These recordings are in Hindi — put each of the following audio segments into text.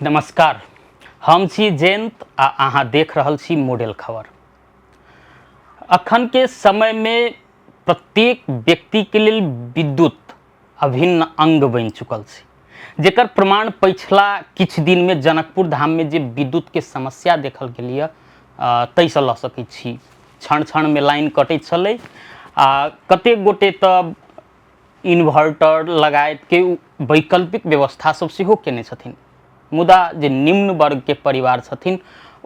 नमस्कार, हम छी जयंत आ अहाँ देख रहल छी मॉडल खबर। अखन के समय में प्रत्येक व्यक्ति के लिए विद्युत अभिन्न अंग बन चुकल छै, जेकर प्रमाण पिछला किछ दिन में जनकपुर धाम में जे विद्युत के समस्या देखल गेलिए तैसँ लऽ सकै छी। क्षण क्षण में लाइन कटै छलै आ कतेक गोटे तऽ इन्वर्टर लगायत के वैकल्पिक व्यवस्था सब सेहो केने छथिन। मुदा जे निम्न वर्ग के परिवार छथिन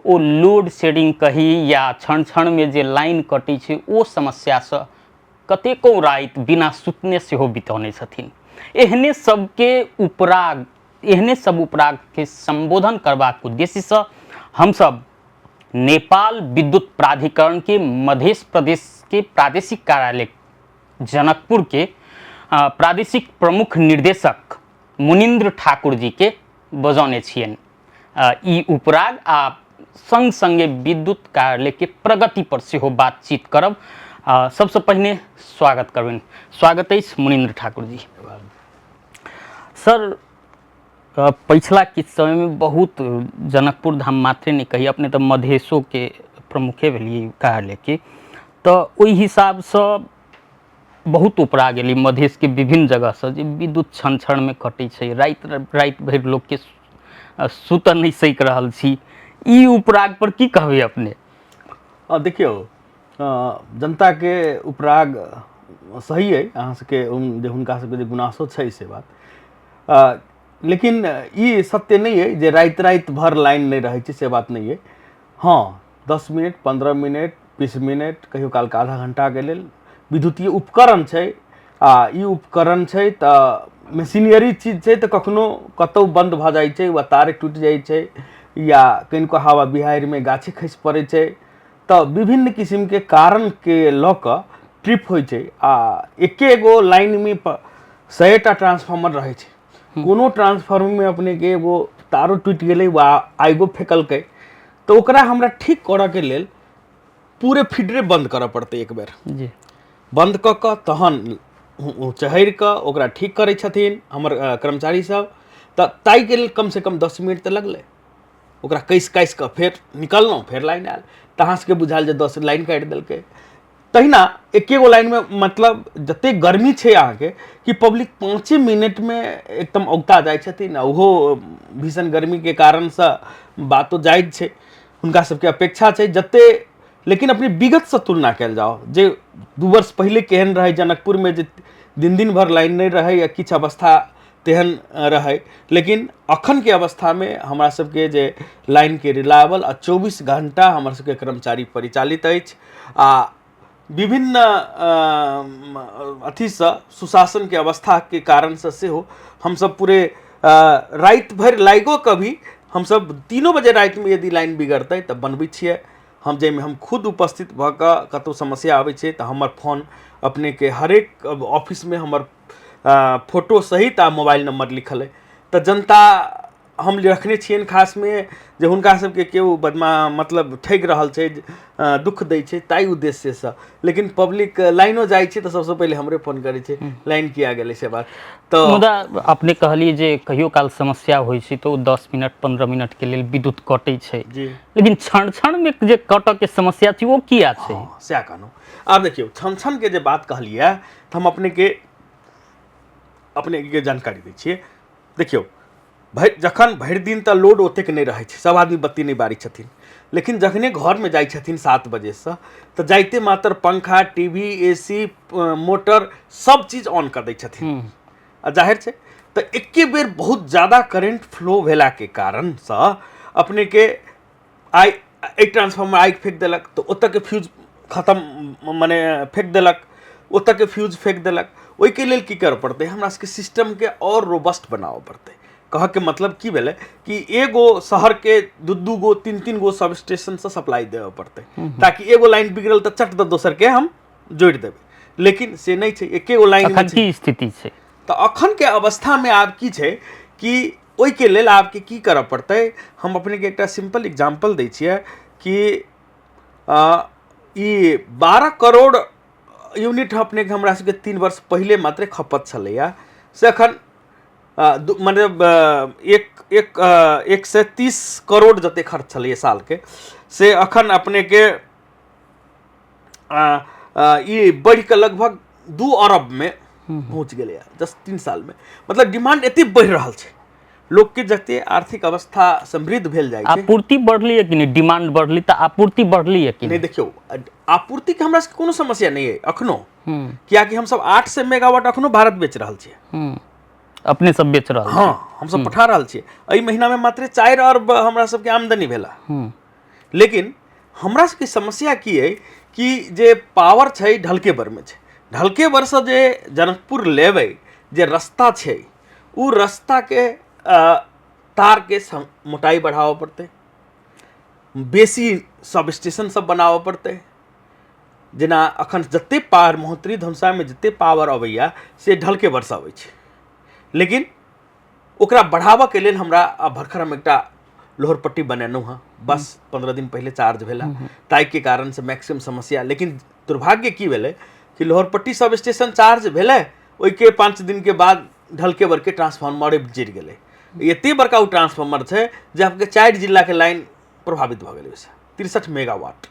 ओ लोड शेडिंग कही या क्षण क्षण में जे लाइन कटै छै ओ समस्या से कतेको रात बिना सुतने सेहो बितौने छथिन। एहने सब उपराग के संबोधन करबाक उद्देश्य से हम सब नेपाल विद्युत प्राधिकरण के मध्य प्रदेश के प्रादेशिक कार्यालय जनकपुर के प्रादेशिक प्रमुख निर्देशक मुनीन्द्र ठाकुर जी के बजौने छियनि। ई उपराग आ संग संगे विद्युत कार्यालय के प्रगति पर सेहो बातचीत करब। सबसे पहिने स्वागत करबनि। स्वागत अछि मुनीन्द्र ठाकुर जी। सर, पिछला किछ समय में बहुत जनकपुर धाम मात्रे नहीं कही, अपने तो मधेशो के प्रमुखे भेलिए कार्यालय के, तो ओहि हिसाब से बहुत उपरा गेली मधेश के विभिन्न जगह से जे विद्युत क्षण क्षण में कटै छै, रात भर लोग के सुत नहीं सक रहल छी। ई उपराग पर की कहबे अपने? देखियो, जनता के उपराग सही है, अहाँ सबके जे हुनका सबके जे गुनासो छै से बात, लेकिन ई सत्य नहीं है जे रात भर लाइन नहीं रहे छै, से बात नहीं है। हाँ, 10 मिनट 15 मिनट 20 मिनट कहियो काल के आधा घंटा के लेल विद्युतीय उपकरण छै आ ई उपकरण छै तऽ मशीनरी चीज छै तऽ कखनो कतौ बंद भ जाइ छै वा तार टूट जाइ छै या कनिको हवा बिहाड़ि में गाछे खसि पड़ै छै, तऽ विभिन्न किस्म के कारण के लऽ कऽ ट्रिप होइ छै। आ एके गो लाइन में 100टा ट्रांसफार्मर रहे छै, कोनो ट्रांसफार्मर में अपने के एगो तारो टूट गेलै वा आगो फेकलकै तऽ ओकरा हमरा ठीक करऽ के लेल पूरे फीडरे बंद करऽ पड़तै एक बेर जी। बंद कऽ कऽ तहन चढ़ि कऽ ओकरा ठीक करै छथिन हमर कर्मचारी सब। तऽ ताहि के लेल कम से कम 10 मिनट तऽ लगलै। ओकरा कसि कऽ फेर निकललहुँ, फेर लाइन आयल तऽ अहाँ सबके बुझायल जे 10 लाइन काटि देलकै। तहिना एके गो लाइन में मतलब जते गर्मी छै अहाँ के कि पब्लिक 5 मिनट में एकदम औगता जाइ छथिन। ओहो भीषण गर्मी के कारण से बातो जायज छै, हुनका सबके अपेक्षा छै जते, लेकिन अपने विगत से तुलना कल जाओ जे 2 वर्ष पहले केहन रहे जनकपुर में जे दिन भर लाइन नहीं रहे या किछ अवस्था तेहन रहे, लेकिन अखन के अवस्था में हमरा सबके जे लाइन के रिलायबल आ 24 घंटा हमर सबके कर्मचारी परिचालित अछि आ विभिन्न अथी से सुशासन के अवस्था के कारण से सेहो हम सब पूरे रात भर लाइगो कभी हम सब 3 बजे रात में यदि लाइन बिगड़तै तऽ बनबै छियै हम, जाहिमे हम खुद उपस्थित भऽ कऽ कतौ समस्या आबै छै तऽ हमर फोन अपने के हरेक ऑफिस में हमर फोटो सहित आ मोबाइल नंबर लिखल है। तऽ जनता हम रखने छियनि खास में जे हुनका सबके केओ मतलब ठगि रहल छै, दुख दै छै ताहि उद्देश्य से। लेकिन पब्लिक लाइनो जाइ छै तऽ सबसे पहले हमरे फोन करै छै लाइन किया गेलै से बात। तो मुदा अपने कहलिए जे कहियो काल समस्या होइ छै तो 10 मिनट 15 मिनट के लेल विद्युत कटै छै, लेकिन क्षण क्षण में जे कटऽ के समस्या छै वो किया छै? सएह कहलहुँ। आब देखियौ, क्षण क्षण के जे बात कहलिए तऽ हम अपने के जानकारी दै छियै। देखियौ, जखन भरि दिन तऽ लोड ओतेक नहीं रहै छै, सब आदमी बत्ती नहीं बारै छथिन, लेकिन जखने घर में जाइ छथिन 7 बजे से तऽ जाइते मात्र पंखा टीवी AC मोटर सब चीज ऑन कर दै छथिन। आ जाहिर छै तऽ एके बेर बहुत ज़्यादा करेंट फ्लो भेला के कारण से अपने के एक ट्रांसफार्मर आगि फेंक देलक तऽ ओतऽ के फ्यूज खत्म, माने फेंक देलक, ओतऽ के फ्यूज फेंक देलक। ओहिके लेल की करऽ पड़तै, हमरा सबके सिस्टम के और रोबस्ट बनाबऽ पड़तै। कह के मतलब की भेलै कि एगो शहर के 2 गो 3 गो सब स्टेशन से सप्लाई देबऽ पड़तै, ताकि एगो लाइन बिगड़ल तऽ चट दऽ दोसर के हम जोड़ि देबै। लेकिन से नहीं छै, एके गो लाइन में की स्थिति छै। तऽ अखन के अवस्था में आब की छै कि ओहिके लेल आपके की करऽ पड़तै। हम अपने के एकटा सिंपल एग्जाम्पल दै छियै कि ई 12 करोड़ यूनिट अपने के हमरा सबके 3 वर्ष पहले मात्र खपत छलैया, से अखन मतलब 130 करोड़ जते खर्च छलिए साल के से अखन अपने के ये बढ़ के लगभग 2 अरब में पहुंच गए जस्ट 3 साल में। मतलब डिमांड एते बढ़ रहा है, लोग के जते आर्थिक अवस्था समृद्ध भेल जाए छै, आपूर्ति बढ़ली है कि नहीं? डिमांड बढ़ली तो आपूर्ति बढ़ली है कि नहीं? देखियो आपूर्ति के हमरा से कोनो समस्या नहीं है अखनो, हम्म कि हम सब 800 मेगावाट अखनो भारत बेच रहल छियै, अपने सब बेच रहा हाँ हम सब पठा रहल छियै। एहि महीना में मात्र 4 अरब हमरा सबके आमदनी भेला। लेकिन हमरा सबके समस्या की है कि जे पावर छै ढलकेबर में छै, ढलकेबर से जे जनकपुर लेबै जे रास्ता छै उ रास्ता के तार के मोटाई बढ़ावऽ पड़तै, बेसी सब स्टेशन सब बनावऽ पड़तै। जेना अखन जते पावर महोत्तरी धनुषा में जते पावर अबैया से ढलकेबर से अबै छै, लेकिन ओकरा बढ़ावऽ के लेल हमरा भरखर हम एकटा लोहरपट्टी बनेलहुँ हँ, बस 15 दिन पहले चार्ज भेला, ताइ के कारण से मैक्सिमम समस्या। लेकिन दुर्भाग्य की भेलै कि लोहरपट्टी सब स्टेशन चार्ज भेलै, ओइके 5 दिन के बाद ढलकेबर के ट्रांसफार्मर जरि गेलै। एते बड़का उ ट्रांसफार्मर छै जे आपके 4 जिला के लाइन प्रभावित भऽ गेलै, ओइसे 63 मेगावाट।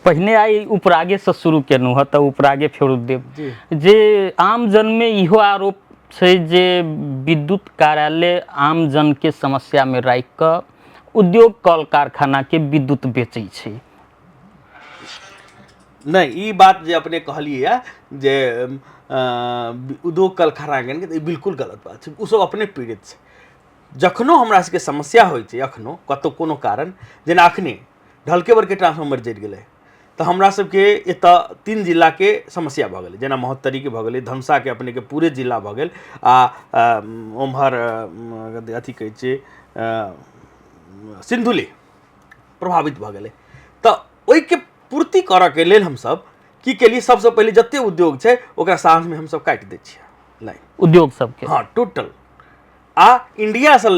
पहिने आई उपरागे से शुरू केलहुँ हँ तऽ उपरागे फेर देव जे आम जन में इहो आरोप छै जे विद्युत कार्यालय आम जन के समस्या में राखि कऽ उद्योग कल कारखाना के विद्युत बेचै छै। नहीं, ई बात जे अपने कहलिए जे उद्योग कल कारखाना के बिल्कुल गलत बात छै, उ सब अपने पीड़ित छै। जखनो हमरा सबके समस्या होइ छै, अखनो कतौ कोनो कारण, जेना अखने ढलकेबर के ट्रांसफार्मर जरि गेलै तऽ हमरा सबके एतऽ 3 जिला के समस्या भऽ गेलै, जेना महोत्तरी के भऽ गेलै, धनुषा के अपने के पूरे जिला भऽ गेल, आ ओम्हर अथी कहै छै सिन्धुली प्रभावित भऽ गेलै। तऽ ओइके पूर्ति करऽ के लेल हमसब की केलिए, सबसे पहले जते उद्योग छै ओकरा साँझ में हमसब काटि दै छियै लाइन, उद्योग सबके, हाँ टोटल। आ इंडिया से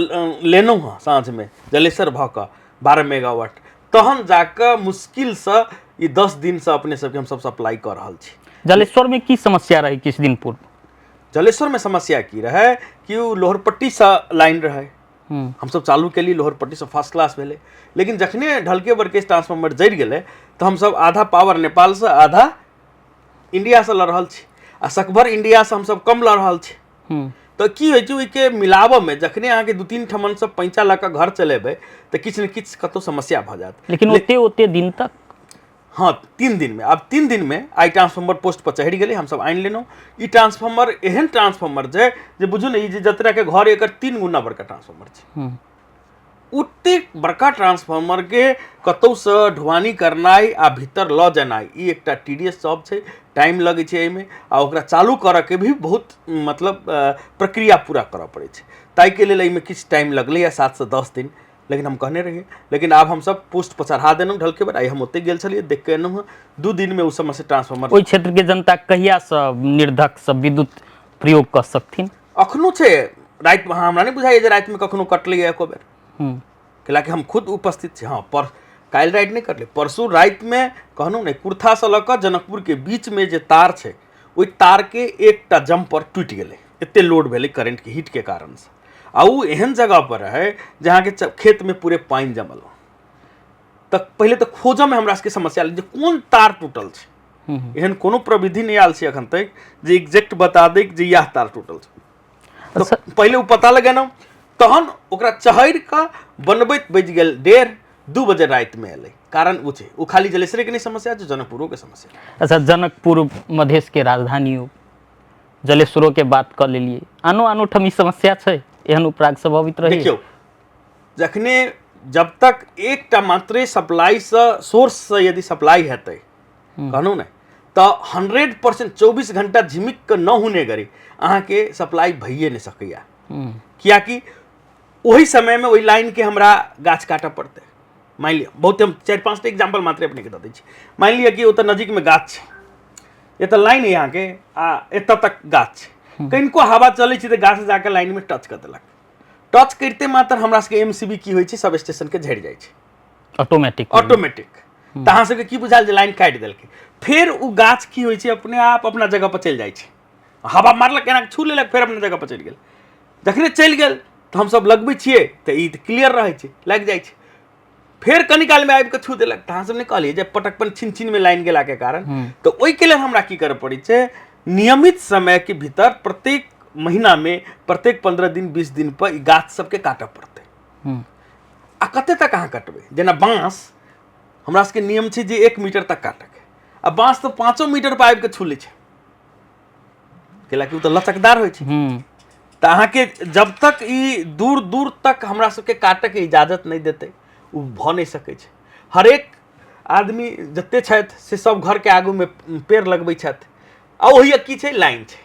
लेनहुँ हँ साँझ में जलेसर भऽ कऽ 12 मेगावाट, तहन जाकऽ मुश्किल से ई 10 दिन से अपने सबके हमसब सप्लाई कर रहल छी। जलेश्वर में की समस्या रही किछु दिन पूर्व? जलेश्वर में समस्या की रहे कि उ लोहरपट्टी से लाइन रहे, हमसब चालू केली, लोहरपट्टी से फर्स्ट क्लास भेलै। लेकिन जखने ढलकेबर के ट्रांसफार्मर जरि गेलै तऽ हमसब आधा पावर नेपाल से, आधा इंडिया से लऽ रहल छी, आ सकभर इंडिया से हमसब कम लऽ रहल छी। तऽ की होइ छै, ओइके मिलाबऽ में जखने अहाँके 2-3 ठमन से पैंचा लऽ कऽ घर चलेबै तऽ किछु ने किछु कतौ समस्या भऽ जायत। लेकिन ओते दिन तक, हाँ 3 दिन में, अब 3 दिन में आई ट्रांसफार्मर पोस्ट पर चढ़ि गेलै, हमसब आनि लेलहुँ। ई ट्रांसफार्मर एहन ट्रांसफार्मर छै जे बुझू ने, ई जे जतरा के घर एकर 3 गुना बड़का ट्रांसफार्मर छै। ओते बड़का ट्रांसफार्मर के कतौ से ढुवानी करनाइ आ भीतर लऽ जेनाइ ई एकटा टीडीएस जॉब छै, टाइम लगै छै एहिमे, आ ओकरा चालू करऽ के भी बहुत मतलब प्रक्रिया पूरा करऽ पड़ै छै। ताहि के लेल एहिमे किछु टाइम लगलै है, 7 से 10 दिन, लेकिन हम कहने रहिए। लेकिन आब हम सब पोस्ट पर चढ़ा देलहुँ ढलकेबर। आई हम ओते गेल छलिए, देख के एलहुँ हँ, 2 दिन में उस समय से ट्रांसफार्मर। ओइ क्षेत्र के जनता कहिया से निर्धक से विद्युत प्रयोग कर सकथिन? अखनो छै, रात में हमरा नहीं बुझाइए जे रात में कखनो कटलै एको बेर, कैलाकि हम खुद उपस्थित छी। हाँ, पर काल्हि राति नहीं कटलै, परसू राति में कहलहुँ ने, कुर्था से लऽ कऽ जनकपुर के बीच में जे तार छै, ओहि तार के एकटा जम्पर टूटि गेलै, एते लोड भेलै करेंट के हीट के कारण से। आ उ एहन जगह पर है जहाँ के खेत में पूरे पानी जमल हो। तऽ पहले तऽ खोजऽ में हमरा सबके समस्या जे कोन तार टूटल छै, एहन कोनो प्रविधि नहीं आयल छै अखन तक जे एग्जैक्ट बता दे जे यह तार टूटल छै। तऽ पहले उ पता लगेलहुँ, तहन ओकरा चढ़ि कऽ बनबैत बजि गेल 1:30-2 बजे रात में एलै। कारण उ छै, उ खाली जलेसरे के नहीं समस्या छै, जनकपुरो के समस्या। अच्छा, जनकपुर मधेश के राजधानी हो, जलेश्वरों के बात कर लेलिए, आनो ठम ई समस्या छै, एहन उपराग स्वभावित रही। देखियो, जखने जब तक एकटा मात्रे सप्लाई से सोर्स से यदि सप्लाई हेतै, कहलहुँ ने, तऽ 100% 24 घंटा झिमिक के न होने गरी अहाँ के सप्लाई भइए नहीं सकैया। कियाकि वही समय में वही लाइन के हमरा गाछ काटऽ पड़तै। मान लिया, बहुत हम 4-5 एग्जाम्पल मात्र अपने के दऽ दै छी। मान लिया कि ओतऽ नजीक में गाछ छै, एतऽ लाइन है यहाँ के, आ एतऽ तक गाछ छै, कनिको हवा चलै छै तऽ गाछ जाके लाइन में टच कर देलक। टच करते मात्र हमरा सबके एमसीबी की होइ छै, सब स्टेशन के झड़ि जाइ छै, ऑटोमेटिक। तऽ अहाँ सबके की बुझायल जे लाइन काटि देलकै, फेर उ गाछ की होइ छै, अपने आप अपना जगह पर चलि जाइ छै, हवा मारलक, एना छू लेलक, फेर अपना जगह पर चलि गेल। जखने चलि गेल तऽ हमसब लगबै छियै तऽ ई तऽ क्लियर रहै छै, लागि जाइ छै। फेर कनि काल में आबि कऽ छू देलक तऽ अहाँसब नहि कहलिए जे पटकपन छिन छिन में लाइन गेला के कारण। तऽ ओहिके लेल हमरा की करऽ पड़ै छै, नियमित समय के भीतर प्रत्येक महीना में प्रत्येक 15 दिन 20 दिन पर ई गाछ सबके काटऽ पड़तै। आ कते तक अहाँ कटबै, जेना बाँस हमरा सबके नियम छै जे 1 मीटर तक काटके, आ बाँस तऽ 5 मीटर पर आबि कऽ छू लै छै, कैलाकि ओ तऽ लचकदार होइ छै। तऽ अहाँके जब तक ई दूर दूर तक हमरा सबके काटके इजाजत नहीं देते ओ भऽ नहीं सकै छै। हरेक आदमी जते छथि से सब घर के आगू में पेड़ लगबै छथि, आ ओहि की छै, लाइन छै,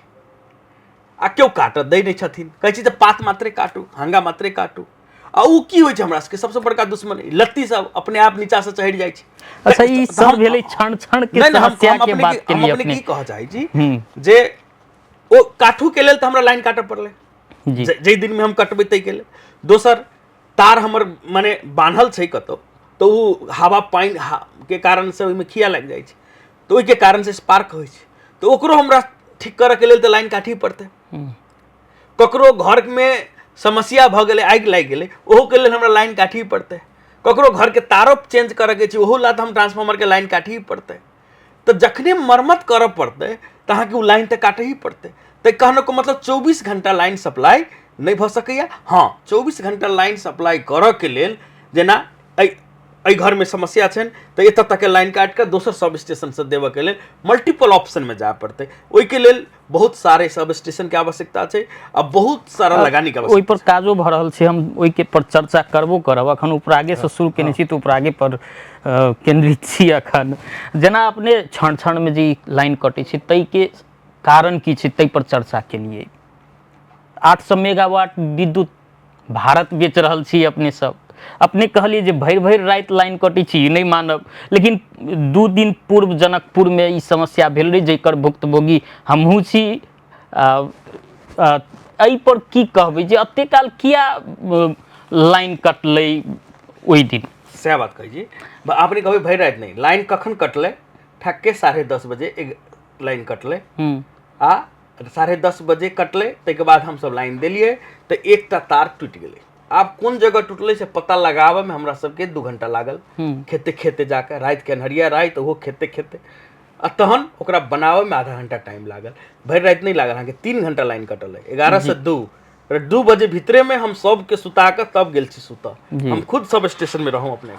आ केओ काटऽ दै नहीं छथिन, कहै छै जे पात मात्रे काटू, हाँगा मात्रे काटू। आ उ की होइ छै हमरा सबके सबसे बड़का दुश्मन, लत्ती सब अपने आप नीचा से चढ़ि जाइ छै। अच्छा, ई सब भेलै क्षण क्षण के समस्या के बात के लिए हम अपने की कहऽ चाहै छी जे ओ काठू के लेल तऽ हमरा लाइन काटऽ पड़लै, जाहि दिन में हम कटबै ताहि के लेल। दोसर, तार हमर माने बान्हल छै कतौ, तऽ ओ हवा पानि के कारण से ओहिमे खिया लागि जाइ छै, तऽ ओहिके कारण से स्पार्क होइ छै, तऽ ओकरो हमरा ठीक करऽ के लेल तऽ लाइन काटही पड़तै। ककरो घर में समस्या भऽ गेलै, आगि लागि गेलै, ओहो के लेल हमरा लाइन काटही पड़तै। ककरो घर के तारो चेंज करऽ के छै, ओहो ला तऽ हम ट्रांसफार्मर के लाइन काटही पड़तै। तऽ जखने मरम्मत करऽ पड़तै तऽ अहाँके ओ लाइन तऽ काटही पड़तै। तऽ कहने को मतलब 24 घंटा लाइन सप्लाई नहीं भऽ सकैया। हाँ, 24 घंटा लाइन सप्लाई करऽ के लेल जेना एहि घर में समस्या छनि तऽ एतऽ तक के लाइन काट कऽ दोसर सब स्टेशन से देबऽ के लेल मल्टीपल ऑप्शन में जाय पड़तै। ओहिके लेल बहुत सारे सब स्टेशन के आवश्यकता छै, आ बहुत सारा लगानी के आवश्यकता। ओहि पर काजो भऽ रहल छै, हम ओहि के पर चर्चा करबो करब। अखन उपरागे से शुरू केने छी तऽ उपरागे पर केंद्रित छी अखन। जेना अपने क्षण क्षण में जे लाइन कटै छै ताहि के कारण की छै, ताहि पर चर्चा केलिए। 800 मेगावाट विद्युत भारत बेच रहल छी अपने सब। अपने कहलिए जे भरि भरि राति लाइन कटै छी, नहीं मानब, लेकिन 2 दिन पूर्व जनकपुर में ई समस्या भेल रही, जेकर भुक्तभोगी हमहूँ छी। एहि पर की कहबै जे एते काल किया लाइन कटलै ओहि दिन? सएह बात कहै छी, अपने कहबै भरि राति नहीं, लाइन कखन कटलै, ठक्के 10:30 बजे लाइन कटलै, आ 10:30 बजे कटलै। ताहिके बाद हमसब लाइन देलिए तऽ एकटा तार टूटि गेलै। आब कोन जगह टूटलै से पता लगाबऽ में हमरा सबके 2 घंटा लागल, खेते खेते जाकर, राति के अन्हरिया राति, ओहो खेते खेते, आ तहन ओकरा बनाबऽ में आधा घंटा टाइम लागल। भरि राति नहीं लागल, अहाँके 3 घंटा लाइन कटल है, 11 से 2 बजे भीतरे में हम सबके सुता कऽ तब गेल छी सुतऽ। हम खुद सब स्टेशन में रहूँ अपने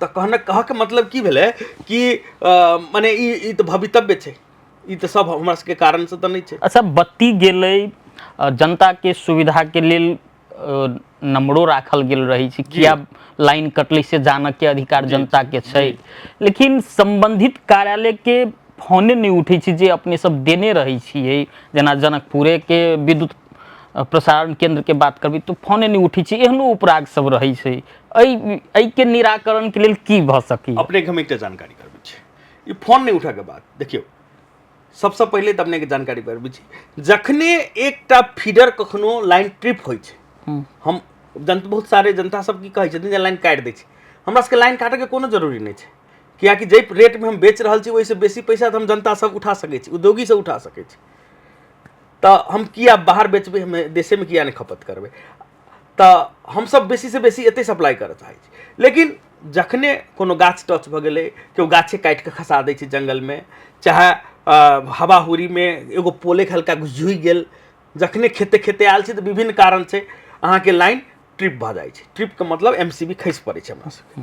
तऽ कह के मतलब की भेलै कि माने ई तऽ भवितव्य छै, ई तऽ सब हमरा सबके कारण से तऽ नहीं छै। अच्छा, बत्ती गेलै, जनता के सुविधा के लेल नंबरो राखल गेल रही छै, किया लाइन कटलै से जानऽ के अधिकार जनता के छै, लेकिन संबंधित कार्यालय के फोने नहीं उठै छै जे अपने सब देने रहै छियै। जेना जनकपुरे के विद्युत प्रसारण केंद्र के बात करबै तो फोने नहीं उठै छै, एहनो उपराग सब रहै छै। एहि के निराकरण के लेल की भऽ सकै? अपने हम एकटा जानकारी करबै छी, ई फोन नहीं उठा के बात देखियौ, सबसे पहले तऽ अपने के जानकारी करबै छी, जखने एकटा फीडर कखनो लाइन ट्रिप होइ छै, हम बहुत सारे जनता सब की कहै छथिन जे लाइन काटि दै छै। हमरा सबके लाइन काटऽ के कोनो जरूरी नहीं छै, कियाकि जे रेट में हम बेच रहल छी ओहिसँ बेसी पैसा तऽ हम जनता सब उठा सकै छी, उद्योगी से उठा सकै छी। तऽ हम किया बाहर बेचबै, हम देशे में किया नहीं खपत करबै? तऽ हमसब बेसी से बेसी एते सप्लाई करऽ चाहै छी। लेकिन जखने कोनो गाछ टच भऽ गेलै, केओ गाछे काटि कऽ खसा दै छै जंगल में, चाहे हवा हुरी में एगो पोले हल्का झुकि गेल, जखने खेते खेते आयल छै तऽ विभिन्न कारण से अहाँके लाइन ट्रिप भऽ जाइ छै। ट्रिप के मतलब MCB खसि पड़ै छै हमरा सबके।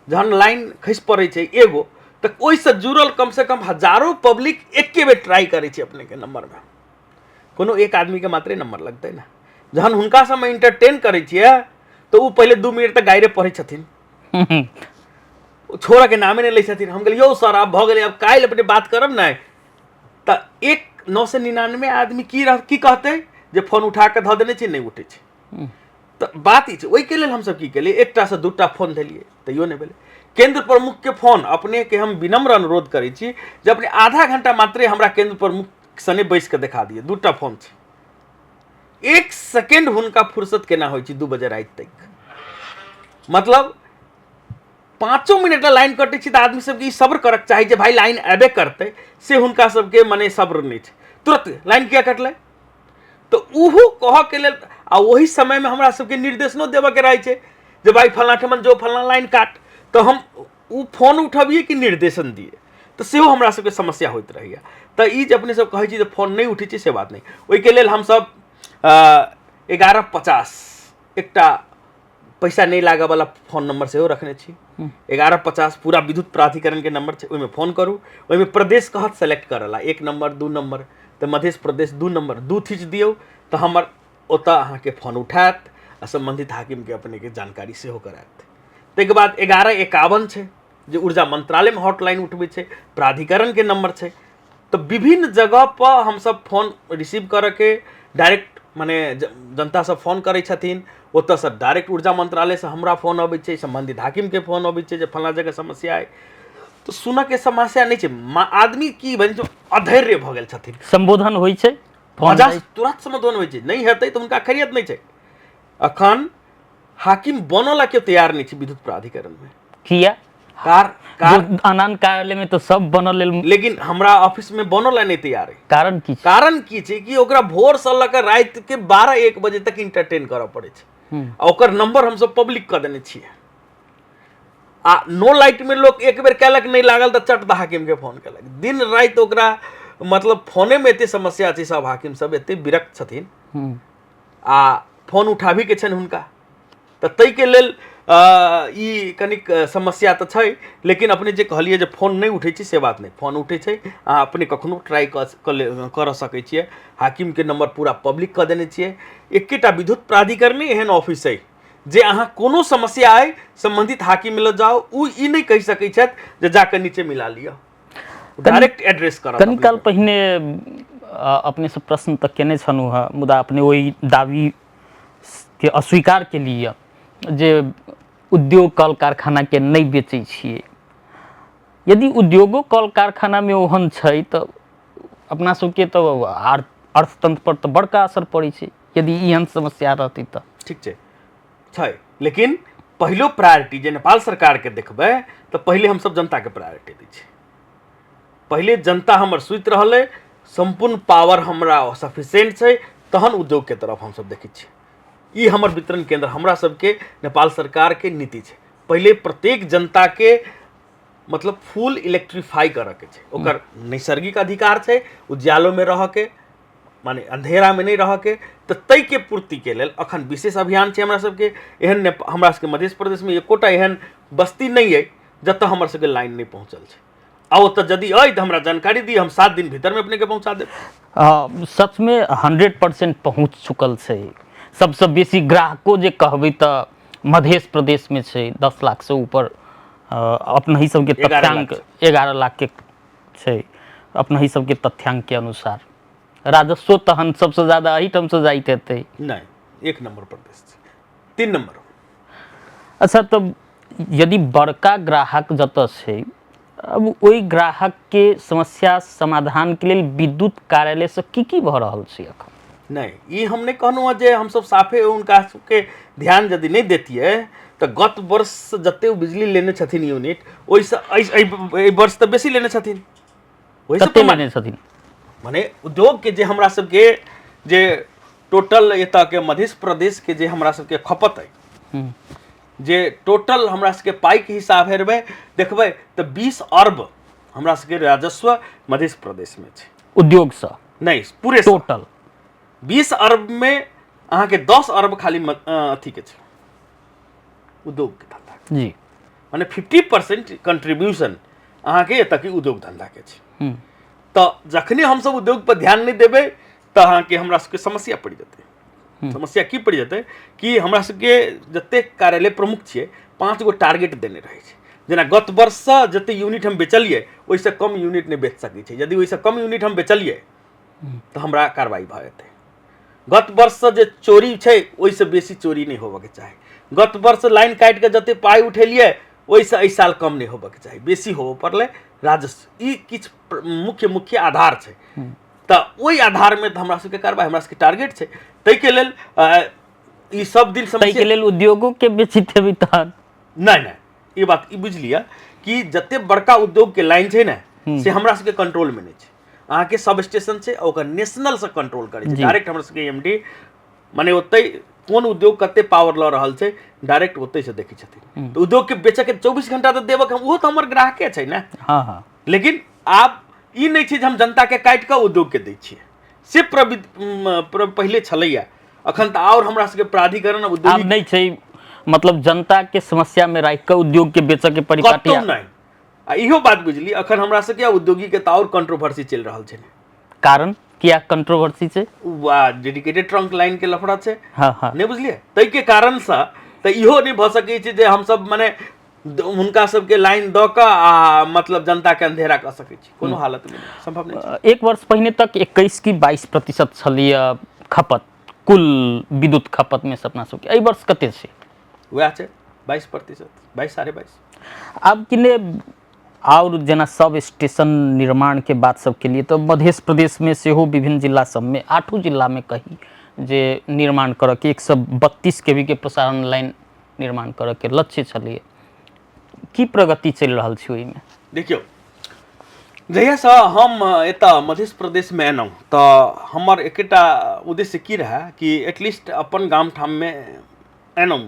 जहन लाइन खसि पड़ै छै एगो, तऽ ओहिसँ जुड़ल कम से कम हजारों पब्लिक एके बेर ट्राई करै छै अपने के नंबर में, कोनो एक आदमी के मात्रे नंबर लगतै ना। जहन हुनका सबमे इंटरटेन करै छियै तऽ ओ पहले 2 मिनट तक गायरे पढ़ै छथिन, छोड़ऽ के नामे नहीं लै छथिन। हम कहलिए यौ सर आब भऽ गेलै, अब काल्हि अपने बात करब ने, तऽ 999 आदमी की कहतै जे फोन उठा कऽ धऽ देने छै, नहीं उठै छै। तऽ बात ई छै, ओहिके लेल हमसब की केलिए, एकटा से 2टा फोन देलिए तैयो नहीं भेलै। केंद्र प्रमुख के फोन, अपने के हम विनम्र अनुरोध करै छी जे अपने आधा घंटा मात्रे हमरा केंद्र प्रमुख सने बैस कऽ देखा दिए। 2टा फोन छै, 1 सेकेंड हुनका फुर्सत केना होइ छै 2 बजे राति तक? मतलब 5 मिनट लाइन कटै छै तऽ आदमी सबके ई सब्र करक चाही जे भाई लाइन एबे करतै, से हुनका सबके मने सब्र नहीं छै। तुरंत लाइन किया कटलै? तो उहो कह के लेल आ वही समय में हमरा सबके निर्देशनो देवे के रहे छे जे भाई फलना ठमन जो फलना लाइन काट, तो हम उ फोन उठबिए कि निर्देशन दिए, तो सेहो हमरा सबके समस्या होइत रहैया। तो ई जे अपने सब कहै छी जे फोन नहीं उठै छै से बात नहीं, ओहि के लेल हम सब 1150 एकटा पैसा नहीं लागे वाला फोन नंबर सेहो रखने छी। 1150 पूरा विद्युत प्राधिकरण के नंबर छै, ओहिमे फोन करू, ओहिमे प्रदेश कहत सेलेक्ट करला 1 नंबर 2 नंबर, तो मध्य प्रदेश 2 नंबर 2 थीच दियौ, तो हमर ओतऽ अहाँके फोन उठायत आ संबंधित हाकिम के अपने के जानकारी सेहो करायत। ताहिके बाद 1151 छै जे ऊर्जा मंत्रालय में हॉटलाइन उठबै छै, प्राधिकरण के नंबर छै। तो विभिन्न जगह पर हम सब फोन रिसीव करे के डायरेक्ट माने जनता सब फोन करै छथिन, ओतऽ से डायरेक्ट ऊर्जा मंत्रालय से हमरा फोन अबै छै, संबंधित हाकिम के फोन अबै छै जे फलाना जगह समस्या है। तो सुन के समस्या नहीं छै, आदमी की बन अधैर्य भ गेल छथिन, संबोधन होइ छै, मजाक तुरंत संबोधन होइ छै, नहीं हेतै तो हुनका खैरियत नहीं छै। अखन हाकिम बनला के तैयार नहीं छै विद्युत प्राधिकरण में, किया आनंद कार्यालय में तो सब बनल, लेकिन हमरा ऑफिस में बनला नहीं तैयार है। कारण की छै कि ओकरा भोर से लऽ के रात के 12-1 बजे तक इंटरटेन करऽ पड़े छै, आ ओकर नंबर हम सब पब्लिक कर देने छियै। आ नो लाइट में लोग एक बेर कैलक नहीं लागल तो चट हाकिम के फोन कैलक, दिन रात ओकरा मतलब फोने में एते समस्या छै, सब हाकिम सब एते विरक्त छथिन आ फोन उठाबी के छन हुनका, तो तै के लेल ई कनिक समस्या तो छै। लेकिन अपने जे कहलिए जे फोन नहीं उठे छै से बात नहीं, फोन उठे छै, अहाँ अपने कखनो ट्राई कर सकै छियै, हाकिम के नंबर पूरा पब्लिक कर देने छियै। एकेटा विद्युत प्राधिकरण एहन ऑफिस है जे अहाँ कोनो समस्या आए संबंधित हाकिम मिल जाओ, उ ई नहीं कह सकै छथि जे जाके नीचे मिला लिया, डायरेक्ट एड्रेस करत। कनि काल पहिने अपने से प्रश्न तक केने छनु है, मुदा अपने ओई दावी के अस्वीकार के लिए जे उद्योग कल कारखाना के नहीं बेचै छियै। यदि उद्योगो कल कारखाना में ओहन छै तो अपना सबके तो अर्थतंत्र पर तो बड़का असर पड़ै छै, यदि एहन समस्या रहती तो ठीक छै। लेकिन पहलो प्रायोरिटी जे नेपाल सरकार के देखबै तो पहले हम सब जनता के प्रायोरिटी दै छै। पहले जनता हमर सुति रहलै, संपूर्ण पावर हमरा सफिशिएंट छै, तहन उद्योग के तरफ हम सब देखै छी। ई हमर वितरण केंद्र हमरा सबके नेपाल सरकार के नीति छै। पहले प्रत्येक जनता के मतलब फुल इलेक्ट्रीफाई करे के छै, ओकर नैसर्गिक अधिकार छै उज्यालो में रह के, माने अंधेरा में नहीं रह के। तो तै के पूर्ति के लेल अखन विशेष अभियान छै हमरा सबके। एहन हमरा सबके मध्य प्रदेश में एकोटा एहन बस्ती नहीं है जतऽ हमर सबके लाइन नहीं पहुँचल छै। आ ओतऽ यदि अइ तो हमरा जानकारी दी, हम 7 दिन भीतर में अपने के पहुँचा देब। सच में 100% पहुँच चुकल छै। सबसे बेसी ग्राहकों जे कहबै तो मध्य प्रदेश में छै, 10 लाख से ऊपर अपना ही सबके तथ्यांक 11 लाख के छै, अपना ही सबके तथ्यांक के अनुसार। राजस्व तहन सबसे ज्यादा अहिठम से जाइत हेतै। नहीं, 1 नंबर प्रदेश छै, 3 नंबर। अच्छा, तब यदि बड़का ग्राहक जतऽ छै, अब ओई ग्राहक के समस्या समाधान के लिए विद्युत कार्यालय से की भऽ रहल छै अखन? नहीं, ये हम नहीं कहलहुँ जे हम सब साफे उनका के ध्यान यदि नहीं देतियै तो गत वर्ष जते बिजली लेने छथिन यूनिट, ओइसे एहि वर्ष तो बेसी लेने छथिन। कते लेने छथिन? माने उद्योग के जे हमरा सबके जे टोटल एतऽ के मध्य प्रदेश के जे हमरा सबके खपत है, जे टोटल हमरा सबके पाई के हिसाब हेरबै देखबै तो 20 अरब हमरा सबके राजस्व मध्य प्रदेश में छै। उद्योग से नहीं, पूरे टोटल 20 अरब में अहाँ के 10 अरब खाली अथी के छै उद्योग के धंधा जी, माने 50% कंट्रीब्यूशन अहाँ के एतऽ के उद्योग धंधा के छै। तो जखने हम सब उद्योग पर ध्यान नहीं देबै तो अहाँ के हमरा सबके समस्या पड़ जेतै। समस्या की पड़ जेतै कि हमरा सबके जते कार्यालय प्रमुख छियै 5 गो टारगेट देने रहे छै। जेना गत वर्ष से जते यूनिट हम बेचलिए ओइसे कम यूनिट नहीं बेच सकै छै। यदि ओइसे कम यूनिट हम बेचलिए तो हमरा कार्रवाई भऽ जेतै। गत वर्ष से जे चोरी छै ओइसे बेसी चोरी नहीं होबऽ के चाही। गत वर्ष लाइन काट के जते पाई उठेलिए ओइसे एहि साल कम नहीं होबऽ के चाही, बेसी होबऽ पड़लै राजस्व। ई किछ मुख्य आधार छै। तो ओहि आधार में हमरा सबके कार्रवाई, हमरा सबके टारगेट छै। तै के लेल ई सब दिन समस्या, तै के लेल उद्योगों के बेचित हेबै तहन? नहीं, ई बात ई बुझ लिया कि जते बड़का उद्योग के लाइन छै ना से हमरा सबके कंट्रोल में नहीं छै। अहाँ के सब स्टेशन छै ओकर नेशनल से कंट्रोल करे छै डायरेक्ट हमर सबके एमडी माने ओतै कोन उद्योग कते पावर ल रहल छै डायरेक्ट ओतै से देखै छथिन तो उद्योग के बेचे के 24 घंटा तो देबक हम वो तो हमर ग्राहके छै ना हाँ हाँ लेकिन आब ई नहीं छै जे हम जनता के काट के उद्योग के दै छियै से पहले छलैया अखन त और हमरा सबके प्राधिकरण उद्योग आब नहीं छै मतलब जनता के समस्या में राख के उद्योग के बेचे के परिपाटी नहीं आ इहो बात बुझली अखन हमरा सबके उद्योगी के त और कंट्रोवर्सी चल रहल छै कारण किया कंट्रोवर्सी छै डेडिकेटेड ट्रंक लाइन के लफड़ा छै हाँ हाँ नहीं बुझलिए तै के कारण से त इहो नहीं भ सकै छै जे हम सब माने हुनका सबके लाइन द क आ मतलब जनता के अंधेरा क सकै छी कोनो हालत में संभव नहीं छै एक वर्ष पहिने तक 21 की 22% छलिए खपत कुल विद्युत खपत में सपना सबके एहि वर्ष कते छै वह छै 22% 22.5 अब किने और जना सब स्टेशन निर्माण के बात सब के लिए तो मध्य प्रदेश में से हो विभिन्न जिला सब में 8 जिला में कही जे निर्माण करे के 132 केवी के प्रसारण लाइन निर्माण करे के लक्ष्य छलिए की प्रगति चल रहा छै ओहि में देखियो जहिया से हम एता मध्य प्रदेश में एनौ तो हमर एकटा उद्देश्य की रहा कि एटलीस्ट अपन गाम ठाम में एनौ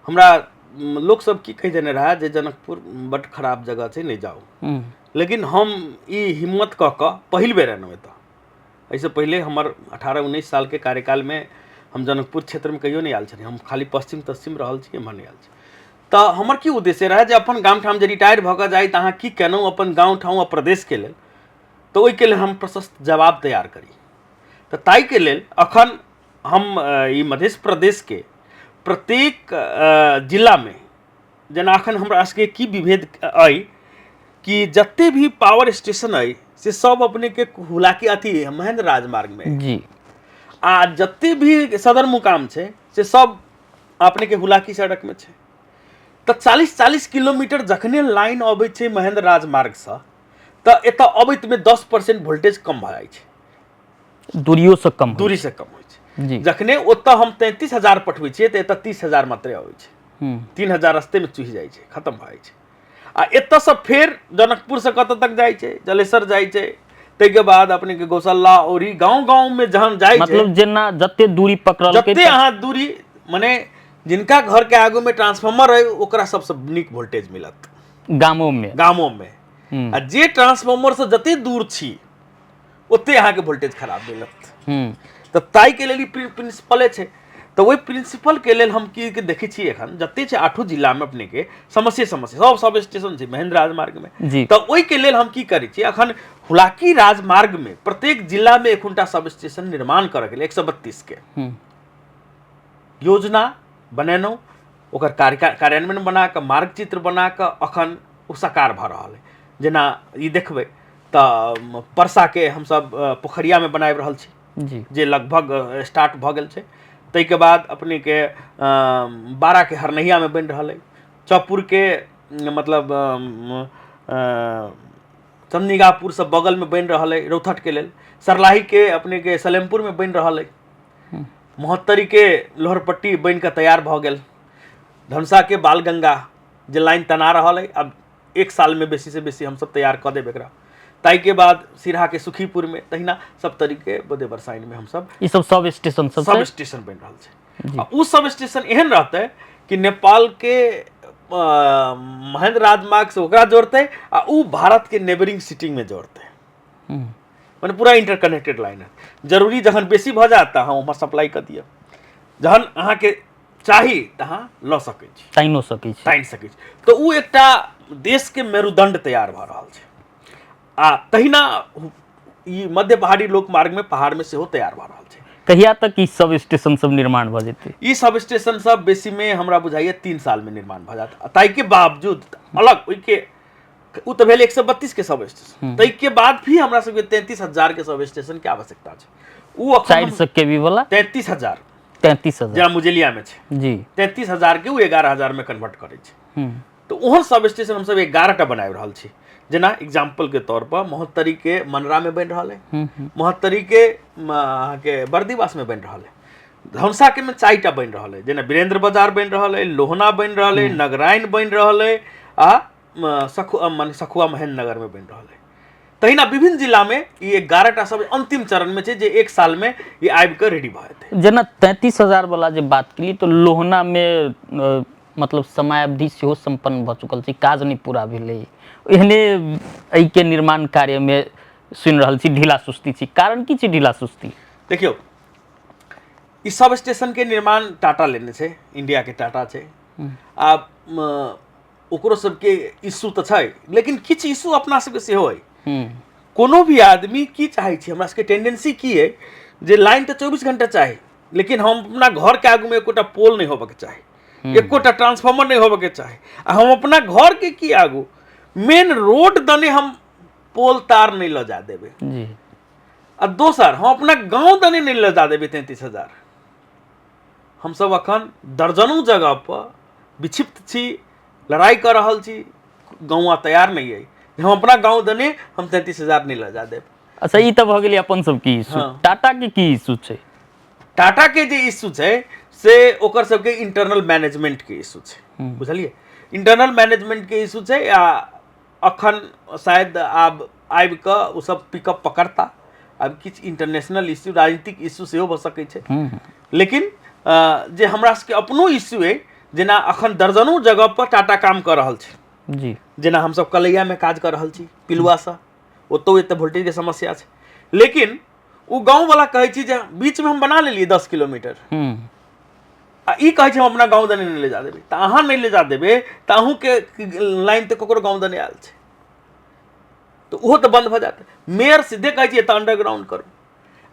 हमरा लोग सब की कह देने रहा जे जनकपुर बड़ खराब जगह छै नहीं जाओ लेकिन हम ई हिम्मत क क पहिल बेर एनौ एता ऐसे पहले हमर 18-19 साल के कार्यकाल में हम जनकपुर क्षेत्र में कहियो नहीं आयल छलिए हम खाली पश्चिम रहल छी एम्हर नहीं आयल छी तो हमर की उद्देश्य रहा जे अपन गाम ठाम जे रिटायर भ क जाय त अहाँ की केनौ अपन गाँव ठाम आ प्रदेश के लेल तो ओहि के लेल हम प्रशस्त जवाब तैयार करी तो ताई के लेल अखन हम ई मध्य प्रदेश के प्रत्येक जिला में जना अखन हमरा सबके की विभेद अइ कि जते भी पावर स्टेशन अइ से सब अपने के हुलाकी अथी महेंद्र राजमार्ग में जी आ जते भी सदर मुकाम छै से सब अपने के हुलाकी सड़क में छै तो 40-40 किलोमीटर जखने लाइन अबै छै महेंद्र राजमार्ग से तो एतऽ अबैत में 10% वोल्टेज कम भ जाइ छै दूरियों से कम दूरी से कम होइ छै जी जखने ओतऽ हम 33,000 पठबै छियै तऽ एतऽ 30,000 मात्रे अबै छै 3,000 रस्ते में चुहि जाइ छै खत्म भ जाइ छै आ एतऽ से फेर जनकपुर से कतऽ तक जाइ छै जलेसर जाइ छै तै के बाद अपने के गौसल्ला और गाँव में जहन जाइ छै मतलब जेना जते दूरी पकड़ल जते अहाँ दूरी माने जिनका घर के आगू में ट्रांसफार्मर है ओकरा सबसे नीक वोल्टेज मिलत गामों में आ जे ट्रांसफार्मर से जते दूर छी ओते अहाँ के वोल्टेज खराब मिलत तो ताई के लेल प्रिंसिपले छै तो वही प्रिंसिपल के लेल हम की देखै छी एखन जते छै 8 जिला में अपने के समस्या सब स्टेशन छै महेंद्र राजमार्ग में तो ओहि के लेल हम की करै छी एखन हुलाकी राजमार्ग में प्रत्येक जिला में एखुनटा सब स्टेशन निर्माण करे के लेल 132 के योजना बनेनौ ओकर कार्यान्वयन बना के मार्ग चित्र बना के अखन उ साकार भ रहल है जेना ई देखबै तऽ परसा के हम सब पोखरिया में बनाबि रहल छी जी जे लगभग स्टार्ट भ गेल छै तै के बाद अपने के 12 के हरनहिया में बन रहल है चौपुर के मतलब चंदीगापुर से बगल में बन रहल है रौथट के लेल सरलाही के अपने के सलेमपुर में बन रहल है महोत्तरी के लोहरपट्टी बन के तैयार भ गेल धनसा के बालगंगा जे लाइन तना रहल है अब 1 साल में बेसी से बेसी हम सब तैयार क देब एकरा ताई के बाद सिरहा के सुखीपुर में तहिना सब तरीके बोदे बरसाइन में हम सब ई सब स्टेशन सब स्टेशन बन रहल छै आ उ सब स्टेशन एहन रहते कि नेपाल के महेंद्र राजमार्ग से ओकरा जोड़ते आ उ भारत के नेबरिंग सिटी में जोड़ते माने पूरा इंटरकनेक्टेड लाइन है जरूरी जखन बेसी भ जात त हम सप्लाई क दिया जहन अहाँ के चाही तहाँ ल सकै छी ताइन सकै छी तो उ एकटा देश के मेरुदंड तैयार भ रहल छै आ तहिना ई मध्य पहाड़ी लोक मार्ग में पहाड़ में सेहो तैयार भ रहल छै कहिया तक ई सब स्टेशन सब निर्माण भ जेतै ई सब स्टेशन सब बेसी में हमरा बुझाइए 3 साल में निर्माण भ जात ताई के बावजूद अलग ओइ के उ तो भेल 132 के सब स्टेशन ताई के बाद भी हमरा सब के 33,000 के सब स्टेशन के आवश्यकता छै उ 400 केवी वाला 33,000 जरा मुजेलिया में छै जी 33,000 के उ 11,000 में कन्वर्ट करे छै तो ओहन सब स्टेशन हम सब 11 टा बनाबि रहल छी जेना एग्जाम्पल के तौर पर महोत्तरी के मनरा में बन रहा है महोत्तरी के बर्दीवास में बन रहा है धनसा के में 4 टा बन रहा है जेना वीरेंद्र बाजार बन रहा है लोहना बन रहा है नगराइन बन रहा है आ सखुआ महेंद्र नगर में बन रहा है तहिना विभिन्न जिला में ये 11टा सब अंतिम चरण में छै जे एक साल में ये आबि के रेडी भ जेतै। जेना 33,000 वाला जे बात केली तो लोहना में मतलब समयावधि सेहो संपन्न भ चुकल छै, काज नहीं पूरा भेलै, एहने एहि के निर्माण कार्य में सुनि रहल छी ढीला सुस्ती छी, कारण की छै ढीला सुस्ती? देखियो ई सब स्टेशन के निर्माण टाटा लेने छै, इंडिया के टाटा छै। आब ओकरो सबके इशू तो छै, लेकिन किछ इशू अपना सबके सेहो है। कोनो भी आदमी की चाहे छै, हमरा सबके टेंडेंसी की है जे लाइन तो 24 घंटा चाही, लेकिन हम अपना घर के आगू में एकोटा पोल नहीं होबे के चाही, एकोटा ट्रांसफार्मर नहीं होबे के चाही। हम अपना घर के की आगू मेन रोड दने हम पोल तार नहीं ल जा देबे जी। आ दोसर हम अपना गांव दने नहीं ल जा देबे 33,000। हम सब अखन दर्जनों जगह पर विक्षिप्त छी, लड़ाई कर रहल छी, गाँव तैयार नहीं है। हम अपना गांव दने हम 33,000 नहीं ल जा देब। अच्छा, ई तो भ गेलै अपन सबके इशू। टाटा के की इशू छै? टाटा के जे इशू छै से ओकर सबके इंटरनल मैनेजमेंट के इशू छै, बुझलिए? इंटरनल मैनेजमेंट के इशू छै। अखन शायद आब आबि के ओ सब पिकअप पकड़ता। आब किछ इंटरनेशनल इशू, राजनीतिक इशू सेहो भ सकै छै, लेकिन जे हमरा सबके अपनो इशू है, जेना अखन दर्जनों जगह पर टाटा काम कर रहल छै जी। जेना हम सब कलैया में काज कर रहल छी, पिलुआ सा ओतौ एते वोल्टेज के समस्या छै, लेकिन वो गांव वाला कहे छी जे बीच में हम बना लेलिए 10 किलोमीटर, आ ई कहे छै हम अपना गांव दने नहीं ले जा देबे। त अहाँ नहीं ले जा देबे त अहूँ के लाइन ते ककरो गांव दने आयल छै, तो वो तो बंद भ जाते। मेयर सीधे कहे छी एतऽ अंडरग्राउंड करू,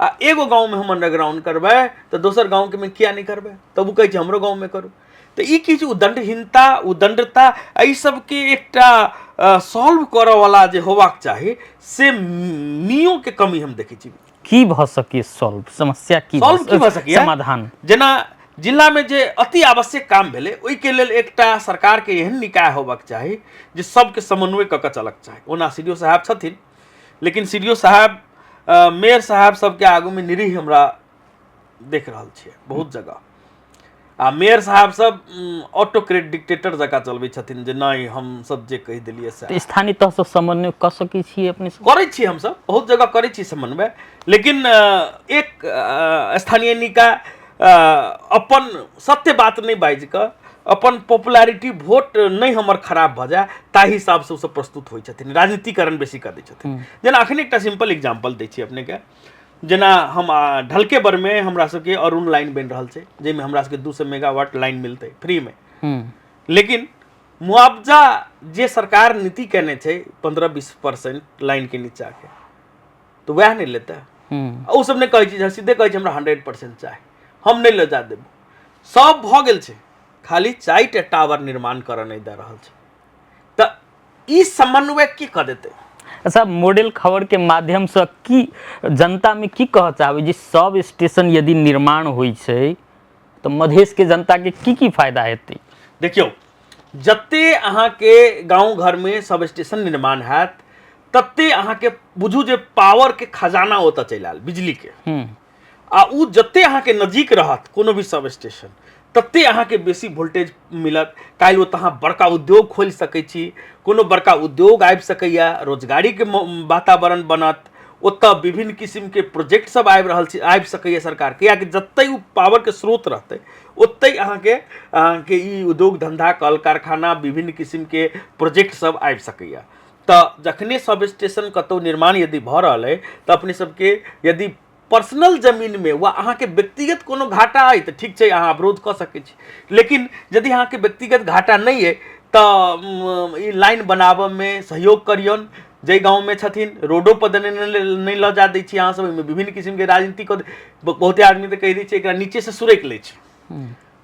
आ एगो गांव में हम अंडरग्राउंड करबै तो दोसर गांव के में किया नहीं करबै? तब वो कहे छी हमरो गांव में करू। तो ई की उदंडहीनता, उदंडता, एहि सबके एकटा सॉल्व करऽ वाला जे होबाक चाही से नियो के कमी हम देखै छी। की भ सके सॉल्व? समस्या की सॉल्व की भ सके? समाधान जेना जिला में जे अति आवश्यक काम भेलै ओहि के लेल एकटा सरकार के एहन निकाय होबाक चाही जे सबके समन्वय क के चलक चाही। ओना सीडीओ साहब छथिन, लेकिन सीडीओ साहब मेयर साहब सबके आगू में निरीह हमरा देख रहल छियै बहुत जगह। आ मेयर साहब सब ऑटोक्रेट डिक्टेटर जकाँ चलबै छथिन जे नहीं हम सब जे कहि देलिए से। स्थानीय तह से समन्वय क सकै छी अपने से? करै छी हम सब, बहुत जगह करै छी समन्वय, लेकिन एक स्थानीय निकाय अपन सत्य बात नहीं बाजि कऽ अपन पॉपुलैरिटी वोट नहीं हमर खराब भ जाए ताहि हिसाब से सब प्रस्तुत होइ छथिन, राजनीतिकरण बेसी कऽ दै छथिन। जेना अखन एकटा सिंपल एग्जाम्पल दै छी अपने के, जेना हम ढलकेबर में हमरा सबके अरुण लाइन बनि रहल छै, जाहिमे हमरा सबके 200 मेगावाट लाइन मिलतै फ्री में, लेकिन मुआवजा जे सरकार नीति केने छै 15-20% लाइन के नीचा के, तो वह नहीं लेता। ओ सब ने कहै छै, सीधे कहै छै हमरा 100% चाही, हम नहीं ले जा देब। सब भ गेल छै, खाली 4टा टावर निर्माण करऽ नहीं दे रहल छै। त ई समन्वय की क देतै? अच्छा, मॉडल खबर के माध्यम से की जनता में की कह चाहबै जे सब स्टेशन यदि निर्माण होइ छै तो मधेश के जनता के की फायदा हेतै? देखियो, जते अहाँ के गांव घर में सब स्टेशन निर्माण हैत तते अहाँ के बुझू जे पावर के खजाना ओतऽ चलि आयल बिजली के। आ उ जते अहाँ के नजदीक रहत कोनो भी सब स्टेशन तते अहाँ के बेसी वोल्टेज मिलत। काल्हि ओतऽ अहाँ बड़का उद्योग खोलि सकै छी, कोनो बड़का उद्योग आबि सकैया, रोजगारी के वातावरण बनत, ओतऽ विभिन्न किस्म के प्रोजेक्ट सब आबि सकैया सरकार के, कियाकि जतै उ पावर के स्रोत रहतै ओतै अहाँ के ई उद्योग धंधा, कल कारखाना, विभिन्न किस्म के प्रोजेक्ट सब आबि सकैया। तऽ जखने सब स्टेशन कतौ निर्माण यदि भऽ रहल अइ तऽ अपने सबके यदि पर्सनल जमीन में वा अहाँ के व्यक्तिगत कोनो घाटा अइ तऽ ठीक छै, अहाँ अवरोध कऽ सकै छी, लेकिन यदि अहाँ के व्यक्तिगत घाटा नहीं है तऽ ई लाइन बनाबऽ में सहयोग करियौन। जै गाँव में छथिन रोडो पर देने नहीं ल जा दै छी अहाँ सब, विभिन्न किस्म के राजनीति कऽ बहुते आदमी तऽ कहि दै छै एकरा नीचे से सुरैक लै छै।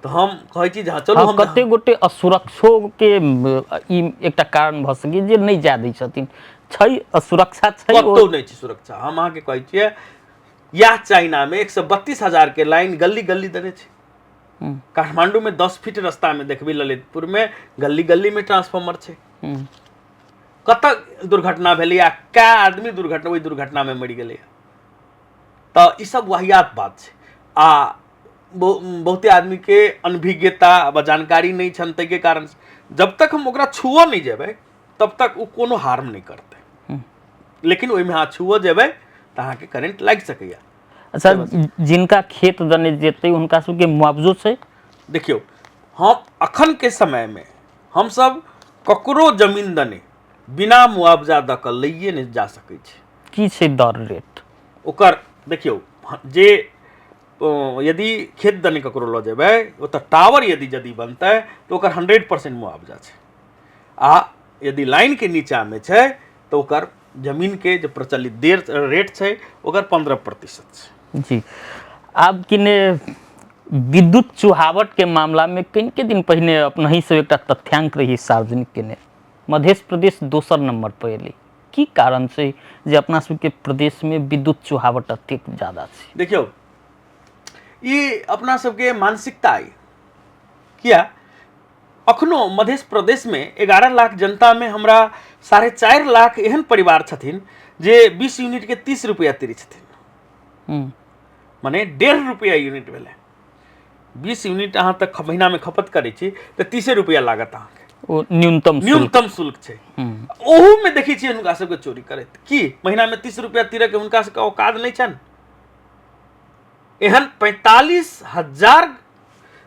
तो हम कहै छी चलू हम कते गोटे असुरक्षो के ई एकटा कारण भ सकै जे नहीं जा दै छथिन, छै असुरक्षा छै? कतौ नहीं छै सुरक्षा। हम अहाँ के कहै छियै या चाइना में 132,000 के लाइन गली गली देने छै। काठमांडू में 10 फीट रास्ता में देखबी, ललितपुर में गली गली में ट्रांसफार्मर छै। कतऽ दुर्घटना भेलैया, क्या आदमी दुर्घटना ओहि दुर्घटना में मरि गेलैया। तऽ ई सब वाहियात बात छै। आ बहुते आदमी के अनभिज्ञता व जानकारी नहीं छन, तै के कारण जब तक हम ओकरा छुअ नहीं जेबै तब तक वो कोनो हार्म नहीं करते। लेकिन ओहिमे अहाँ छुओ जेबै तऽ अहाँके करेंट लागि सकैया। अच्छा, जिनका खेत दने जेतै हुनका सबके मुआवजो छै? देखियौ, हम अखन के समय में हमसब ककरो जमीन दने बिना मुआवजा दऽ कऽ लइए नहि जा सकै छी। की छै दर रेट ओकर? देखियौ, जे यदि खेत दने ककरो लऽ जेबै ओतऽ टावर यदि बनतै तऽ ओकर 100% मुआवजा छै, आ यदि लाइन के नीचा में छै तो ओकर जमीन के जो प्रचलित रेट छै ओकर 15% छै। जी। आब किने विद्युत चुहावट के मामला में कनिके दिन पहिने अपनहि से एकटा तथ्यांक रही सार्वजनिक केने, मध्य प्रदेश दोसर नंबर पर एलै। की कारण छै जे अपना सबके प्रदेश में विद्युत चुहावट अतेक ज्यादा छै? देखियौ, ई अपना सबके मानसिकता अइ। किया अखनो मध्य प्रदेश में 11 लाख जनता में हमरा 4.5 लाख एहन परिवार छथिन जे 20 यूनिट के 30 रुपया तिरै छथिन। माने 1.5 रुपया यूनिट भेलै। 20 यूनिट अहाँ तक महीना में खपत करै छी तऽ 30 रुपया लागत अहाँके। ओ न्यूनतम शुल्क छै। ओहू में देखै छियै हुनका सबके चोरी करैत। की महीना में 30 रुपया तिरऽ के हुनका सबके औकात नहीं छनि? एहन 45,000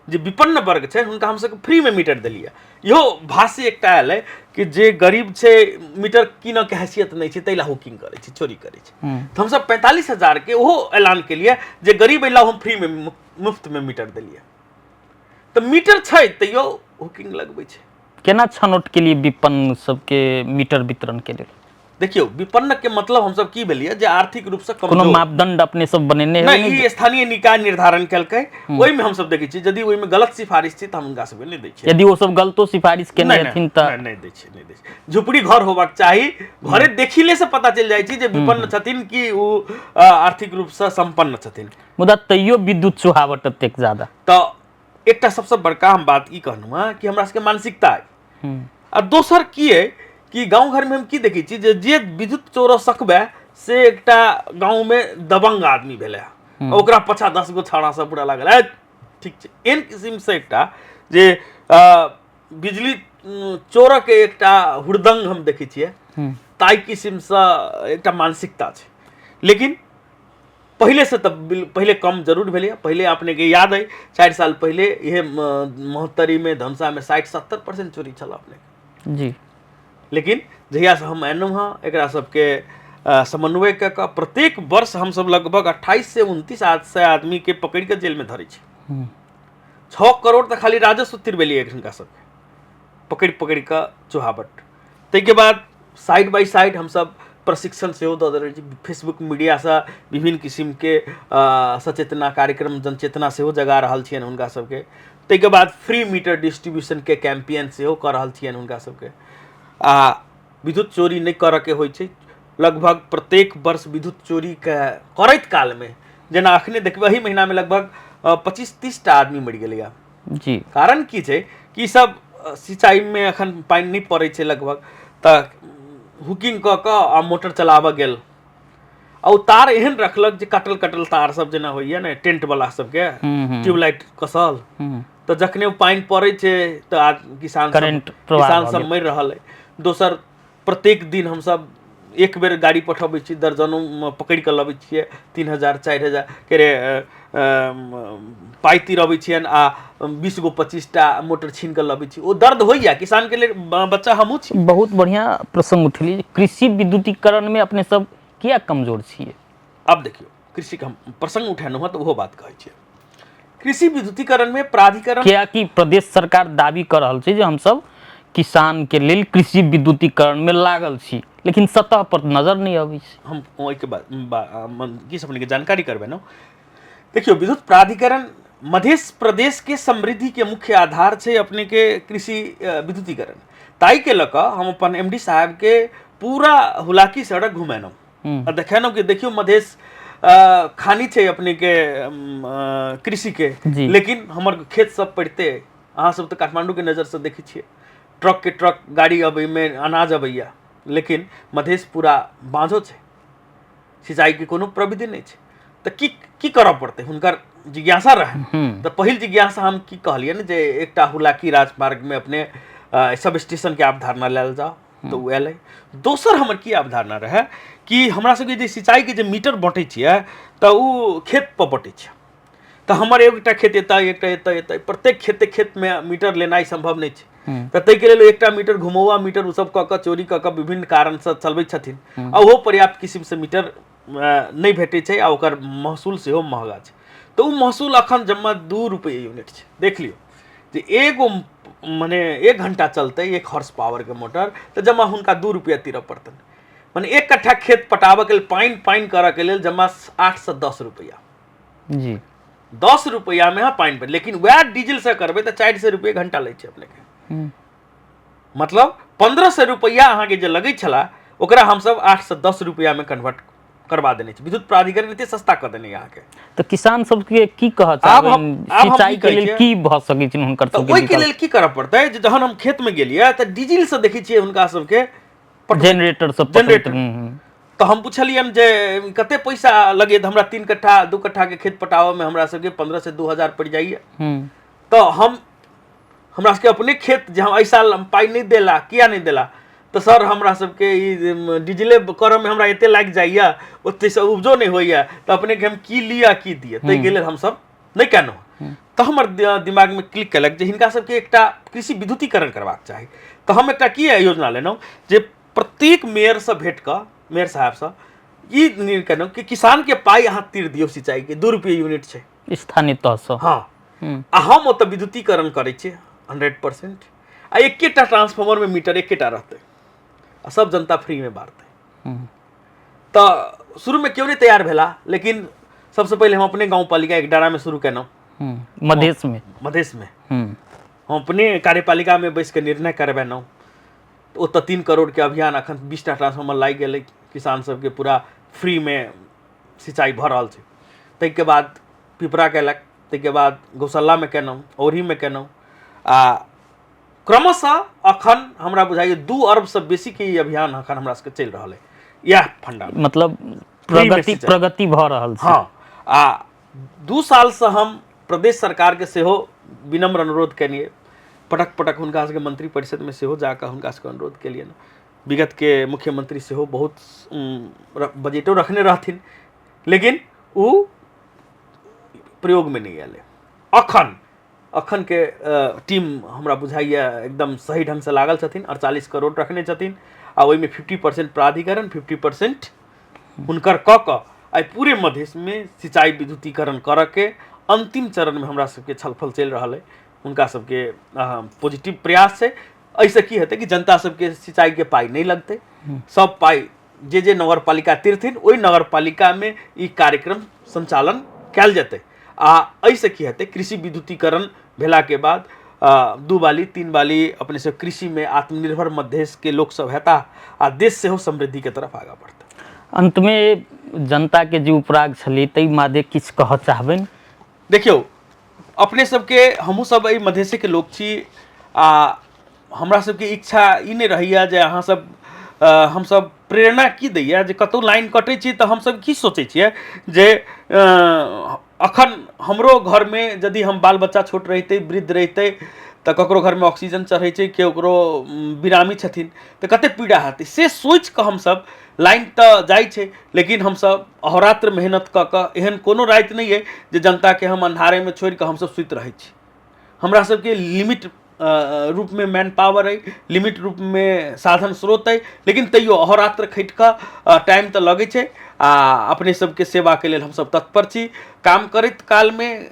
जे विपन्न वर्ग छै हुनका हम सबके फ्री में मीटर देलियै। इहो भाष्य एकटा आयल है कि जे गरीब छै मीटर कीनऽ के हैसियत नहीं छै तैला हुकिंग करै छै, चोरी करै छै। तो हमसब 45,000 के ओहो ऐलान केलिए जे गरीब अइला हम फ्री में मुफ्त में मीटर देलिए। तो मीटर छै तैयो हुकिंग लगबै छै। केना छनौट के लिए विपन्न सबके मीटर वितरण के लिए? देखियो, विपन्न के मतलब हम सब की भेलिए जे आर्थिक रूप से कोनो कमजोर। मापदंड अपने सब बनेने नहीं, ई स्थानीय निकाय निर्धारण केलकै। ओहि में हम सब देखै छी यदि ओहि में गलत सिफारिश छै तऽ हम हुनका सबके नहीं दै छियै। यदि वो सब गलतो सिफारिश केने हथिन तऽ नहीं दै छियै। झुपड़ी घर होबाक चाही। घरे देखिले से पता चल जाइ छै जे विपन्न छथिन कि ओ आर्थिक रूप से संपन्न छथिन। मुदा तैयो विद्युत चुहावट अतेक ज्यादा। तो एकटा सबसे बड़का हम बात ई कहलहुँ हँ कि हमरा सबके मानसिकता है। आ दोसर की है कि गाँव घर में हम की देखै छी जे विद्युत चोरऽ सकबै से एकटा गाँव में दबंग आदमी भेलै, ओकरा पाछा 10 गो छौड़ा सब पूरा लागल है। ठीक छै, एहन किस्म से एकटा जे बिजली चोरऽ के एकटा हुड़दंग हम देखै छियै, ताई किस्म से एकटा मानसिकता छै। लेकिन पहले से तब पहले कम जरूर भेलै। पहले अपने के याद है 4 साल पहले यह महोत्तरी में धनसा में 60-70% चोरी छल अपने जी। लेकिन जहिया से हम एलहुँ हँ एकरा सबके समन्वय कऽ कऽ प्रत्येक वर्ष हम सब लगभग 28 से 29 आदमी के पकड़ के जेल में धरै छी। 6 करोड़ तऽ खाली राजस्व तिरबेलिए हिनका सबके पकड़ कऽ चुहावट। ताहिके बाद साइड बाय साइड हम सब प्रशिक्षण सेहो दऽ रहल छी। फेसबुक मीडिया से विभिन्न किस्म के सचेतना कार्यक्रम जनचेतना सेहो जगा रहल छियनि हुनका सबके। ताहिके बाद फ्री मीटर डिस्ट्रीब्यूशन के कैंपेन सेहो कऽ रहल छियनि हुनका सबके। आ विद्युत चोरी नहीं करऽ के होइ छै। लगभग प्रत्येक वर्ष विद्युत चोरी के करैत काल में जेना अखने देखबै एही महीना में लगभग 25-30 टा आदमी मरि गेलैया। जी। कारण की छै कि सब सिंचाई में अखन पानि नहीं पड़ै छै लगभग, तऽ हुकिंग कऽ कऽ आ मोटर चलाबऽ गेल आ तार एहन रखलक जे कटल तार सब जेना होइए ने टेंट वाला सबके ट्यूबलाइट कसल, तऽ जखने पानि पड़ै छै तऽ किसान सब मरि रहल है। दोसर प्रत्येक दिन हम सब एक बेर गाड़ी पठबै छी, दर्जनों पकड़ कऽ लबै छियै। 3,000-4,000 के रे पाइ तिरबै छियनि आ 20 गो 25 टा मोटर छीन कऽ लबै छी। ओ दर्द होइया किसान के लिए, बच्चा हमहूँ छी। बहुत बढ़िया प्रसंग उठेली। कृषि विद्युतीकरण में अपने सब किया कमजोर छियै? अब देखियो, कृषि के हम प्रसंग उठेलहुँ हँ तऽ ओहो बात कहै छियै। कृषि विद्युतीकरण में प्राधिकरण किया कि प्रदेश सरकार दावी कर रहल छै जे हम सब किसान के लेल कृषि विद्युतीकरण में लागल छी, लेकिन सतह पर नजर नहीं अबै छै। हम ओहिके बाद की सब के जानकारी करबे न। देखियो, विद्युत प्राधिकरण मध्य प्रदेश के समृद्धि के मुख्य आधार छै अपने के कृषि विद्युतीकरण। ताई के लऽ कऽ हम अपन एमडी साहब के पूरा हुलाकी सड़क घुमेलहुँ आ देखेलहुँ कि देखियो मधेश खानी छै अपने के कृषि के, लेकिन हमर खेत सब पड़ते अहाँ सब तो काठमांडू के नजर से देखै छियै, ट्रक के ट्रक गाड़ी अबै में अनाज अबैया, लेकिन मधेश पूरा बाँझो छै, सिंचाई के कोनो प्रविधि नहीं छै। तऽ की करऽ पड़तै? हुनकर जिज्ञासा रहे। तऽ पहिल जिज्ञासा हम की कहलियै ने जे एकटा हुलाकी राजमार्ग में अपने सब स्टेशन के अवधारणा लेल जाओ, तो वो एलै। दोसर हमर की अवधारणा रहे कि हमरा सबके जे सिंचाई के जे मीटर बाँटै छियै तऽ उ खेत पर बाँटै छै। तऽ हमर एकटा खेत एतय एकटा एतय एतय प्रत्येक खेत में मीटर लेनाइ संभव नहीं छै। तऽ ताहिके लेल एकटा मीटर घुमौआ मीटर ओ सब कऽ चोरी कऽ विभिन्न कारणसँ चलबैत छथिन आ ओहो पर्याप्त किसिमसँ मीटर नहीं भेटै छै आ ओकर महसूल सेहो महगा छै। तऽ उ महसूल अखन जम्मा 2 रुपये यूनिट छै। देख लियौ जे एगो मने 1 घंटा चलते 1 हॉर्स पावर के मोटर तऽ जमा हुनका 2 रुपया तीरऽ पड़तनि। मने 1 कट्ठा खेत पटाबऽ के लेल पानि करऽ के लेल जमा 8 से 10 रुपया जी 10 रुपया में पानि पर, लेकिन वह डीजल से करबै तऽ 400 रुपये घंटा लै छै अपने के। मतलब 1500 रुपया अहाँके जे लगै छला ओकरा हमसब 8 से 10 रुपया में कन्वर्ट करवा देने छै। विद्युत प्राधिकरण एते सस्ता कऽ देने अहाँके। तऽ किसान सबके की कहऽ चाहबनि, सिंचाई के लेल की भऽ सकै छै हुनकर सबके? ओहि के लेल की करऽ पड़तै जे जहन हम खेत में गेलियै तऽ डीजल से देखै छियै हुनका सबके जनरेटर सब जनरेटर। तो हम पूछलियन जे कते पैसा लगे, हमरा 3 कट्ठा 2 कट्ठा के खेत पटाबऽ में हमरा सबके 15 से 2000 पड़ जाइए। तो हमरा सबके अपने खेत जे हम एहि साल पाई नहीं देला, किया नहीं देला? तो सर हमरा सबके डीजले करऽ में हमरा एते लागि जाइए, ओते से उपजो नहीं होइए, तो अपने के हम की लिया की दिए, ताहि के लेल हम सब नहीं केलहुँ। तो हमर दिमाग में क्लिक कलक जे हिनका सबके एकटा कृषि विद्युतीकरण करबाक चाही। तो हम एकटा की योजना लेलहुँ जे प्रत्येक मेयर से भेट कऽ, मेयर साहब से ई निर्णय केलहुँ कि किसान के पाई अहाँ तीर दियौ सिंचाई के 2 रुपये यूनिट छै स्थानीय तह से। हाँ आ हम ओतऽ विद्युतीकरण करै छियै 100%। आ एकेटा ट्रांसफार्मर में मीटर एकेटा रहतै आ सब जनता फ्री में बारतै। तो शुरू में क्यों नहीं तैयार भेला, लेकिन सबसे पहले हम अपने गाँव पालिका एकडारा में शुरू केलहुँ मधेश में हम अपने कार्यपालिका में बैस के निर्णय करबेलहुँ। तो ओतऽ 3 करोड़ के अभियान अखन 20टा ट्रांसफार्मर लागि गेलै, किसान सबके पूरा फ्री में सिंचाई भऽ रहल छै। ताहिके बाद पिपरा केलक, ताहिके बाद गौशाला में केलहुँ, औरी में केलहुँ आ क्रमशः अखन हमरा बुझाइए 2 अरब से बेसी के ई अभियान अखन हमरा सबके चलि रहल है। यह फंडा मतलब प्रगति भऽ रहल छै। हाँ आ 2 साल से हम प्रदेश सरकार के सेहो विनम्र अनुरोध केलिए, पटक पटक हुनका सबके मंत्री परिषद में सेहो जाकर हुनका सबके अनुरोध केलिए। विगत के मुख्यमंत्री सेहो बहुत बजटो रखने रहथिन, लेकिन वो प्रयोग में नहीं आए। अखन के टीम हमरा बुझाइए एकदम सही ढंग से लागल छथिन, 48 करोड़ रखने छथिन आ ओहि में 50% प्राधिकरण 50% हुनकर कऽ आई पूरे मधेश में सिंचाई विद्युतीकरण करऽ के अंतिम चरण में हमरा सबके छलफल चलि रहल है। उनका सबके पॉजिटिव प्रयास है। ऐसे की हेतै कि जनता सबके सिंचाई के पाई नहीं लगते, सब पाई जे नगर पालिका तीरथिन ओहि नगर पालिका में ई कार्यक्रम संचालन कयल जेतै। आ ऐसे की हेतै, कृषि विद्युतीकरण भेला के बाद 2 बाली 3 बाली अपने से कृषि में आत्मनिर्भर मधेश के लोक सब हेता आ देश सेहो समृद्धि के तरफ आगा बढ़तै। अंत में जनता के जे उपराग छलै ताहि मादे किछु कहऽ चाहबनि? देखियौ अपने सबके हमहूँ सब एहि मधेशे के लोक छी आ हमरा सबके इच्छा ई नहीं रहैया जे अहाँ सब हमसब प्रेरणा की दैया जे कतौ लाइन कटै छी तऽ हमसब की सोचै छियै जे अखन हमरो घर में यदि हम बाल बच्चा छोट रहितै, वृद्ध रहितै तऽ ककरो घर में ऑक्सीजन चढ़ै छै, केकरो बिरामी छथिन तऽ कते पीड़ा हेतै, से सोचि कऽ हमसब लाइन तऽ जाइ छै, लेकिन हमसब अहोरात्र मेहनत कऽ कऽ एहन कोनो राति नहीं है जे जनता के हम अन्हारे में छोड़ि कऽ हमसब सुति रहै छी। हमरा सबके लिमिट रूप में मैन पावर है, लिमिट रूप में साधन स्रोत है, लेकिन तैयो अहोरात्र खटि कऽ टाइम तऽ लगै छै आ अपने सबके सेवा के लेल हमसब तत्पर छी। काम करैत काल में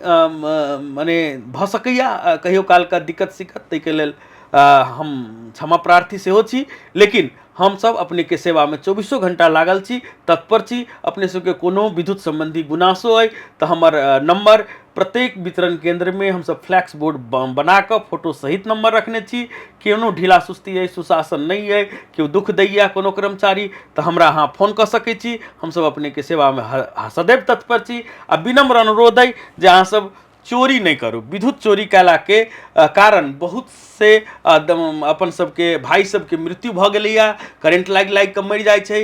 माने भऽ सकैया कहियो काल का दिक्कत सिक्कत, ताहिके लेल हम क्षमा प्रार्थी सेहो छी, लेकिन हम सब अपने के सेवा में 24 घंटा लागल छी, तत्पर छी। अपने सबके कोनो विद्युत संबंधी गुनासो है तो हमर नंबर प्रत्येक वितरण केंद्र में हम सब फ्लैक्स बोर्ड बना कर फोटो सहित नंबर रखने छी। केनो ढीला सुस्ती है, सुशासन नहीं है, केओ दुख दैया कोनो कर्मचारी तो हमरा अहाँ फोन कर सकै छी। हम सब अपने के सेवा में सदैव तत्पर छी आ विनम्र अनुरोध है जे अहाँ सब चोरी नहीं करू। विद्युत चोरी कैला के कारण बहुत से अपन सबके भाई सबके मृत्यु भ गेलैया, करेंट लाग के मरि जाइ छै,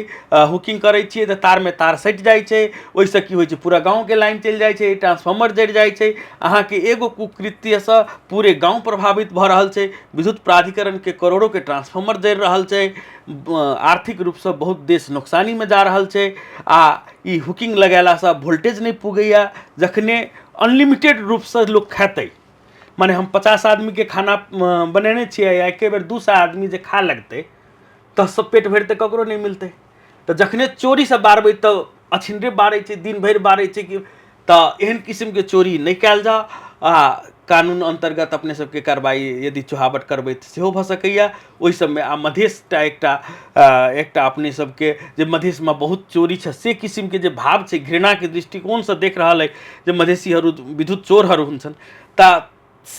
हुकिंग करै छियै तऽ तार में तार सटि जाइ छै, ओहिसँ की होइ छै पूरा गाँव के लाइन चलि जाइ छै, ट्रांसफार्मर जरि जाइ छै। अहाँके एगो कुकृत्यसँ पूरे गाँव प्रभावित भऽ रहल छै। विद्युत प्राधिकरण के करोड़ों के ट्रांसफार्मर जरि रहल छै, आर्थिक रूप से बहुत देश नुकसानी में जा रहल छै। आ ई हुकिंग लगेलासँ वोल्टेज नहीं पुगैया। जखने अनलिमिटेड रूप से लोग खेतै, माने हम 50 आदमी के खाना बनेने छियै या एके बेर 200 आदमी जे खा लगतै तऽ सब पेट भरि तऽ ककरो नहीं मिलतै। तऽ जखने चोरी से बारबै तऽ अछिनरे बारै छै, दिन भरि बारै छै कि तऽ एहन किस्म के चोरी नहीं कैल जा। कानून अंतर्गत अपने सबके कार्रवाई यदि चोहावट करबै तऽ सेहो भऽ सकैया। ओहि सबमे आ मधेशटा एकटा अपने सबके जे मधेशमे बहुत चोरी छै से किस्म के जे भाव छै, घृणा के दृष्टिकोण से देख रहल है जे मधेसीहरू विद्युत चोरहरू हुन्छन्, तऽ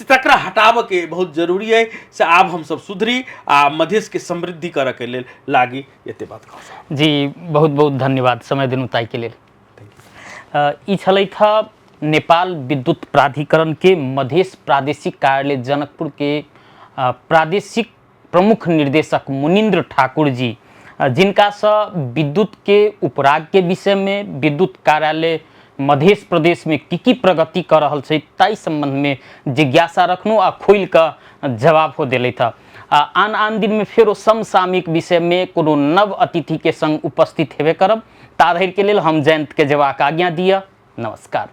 तकरा हटाबऽ के बहुत जरूरी है से आब हम सब सुधरी आ मधेश के समृद्धि करऽ के लेल लागी। एते बात कहब जी, बहुत बहुत धन्यवाद समय देनु ताई के लेल। ई छलैथ नेपाल विद्युत प्राधिकरण के मधेश प्रादेशिक कार्यालय जनकपुर के प्रादेशिक प्रमुख निर्देशक मुनीन्द्र ठाकुर जी, जिनका से विद्युत के उपराग के विषय में, विद्युत कार्यालय मध्य प्रदेश में की प्रगति कर रहल छै ताई संबंध में जिज्ञासा रखनु आ खोल का जवाब हो दिले था। आन आन दिन में फेरो समसामयिक विषय में कोनो नव अतिथि के संग उपस्थित हेबे करब। ताधरि के लेल हम जयंत के जवाक आज्ञा दिया। नमस्कार।